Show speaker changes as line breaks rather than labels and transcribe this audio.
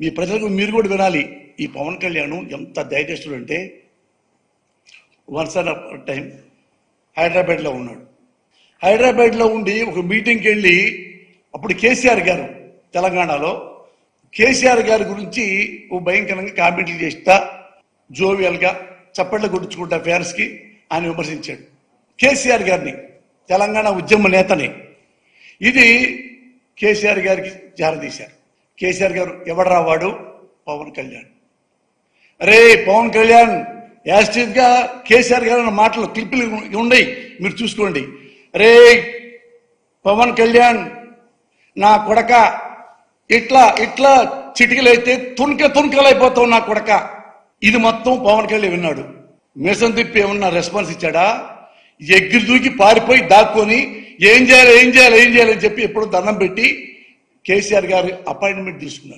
మీ ప్రజలకు మీరు కూడా వినాలి. ఈ పవన్ కళ్యాణ్ ఎంత ధైర్యస్తుడు అంటే, వన్స్ ఆన్ టైం హైదరాబాద్లో ఉన్నాడు. హైదరాబాద్లో ఉండి ఒక మీటింగ్కి వెళ్ళి, అప్పుడు కేసీఆర్ గారు తెలంగాణలో కేసీఆర్ గారి గురించి ఓ భయంకరంగా కామెంట్లు చేస్తా, జోవియల్గా చప్పట్లు కొట్టించుకుంటా ఫ్యాన్స్కి ఆయన విమర్శించాడు కేసీఆర్ గారిని, తెలంగాణ ఉద్యమ నేతని. ఇది కేసీఆర్ గారికి జారదీశారు. కేసీఆర్ గారు ఎవడరా వాడు? పవన్ కళ్యాణ్. అరే పవన్ కళ్యాణ్ యాస్టివ్గా కేసీఆర్ గారు అన్న మాటలు క్లిప్పులు ఉన్నాయి, మీరు చూసుకోండి. అరే పవన్ కళ్యాణ్ నా కొడక, ఇట్లా ఇట్లా చిటికలైతే తునకలైపోతావు నా కొడక. ఇది మొత్తం పవన్ కళ్యాణ్ విన్నాడు. మిషన్ తిప్పి ఏమన్నా రెస్పాన్స్ ఇచ్చాడా? ఎగిరి దూకి పారిపోయి దాక్కొని ఏం చేయాలి అని చెప్పి ఎప్పుడు దండం పెట్టి కేసీఆర్ గారు అపాయింట్మెంట్ తీసుకున్నాడు.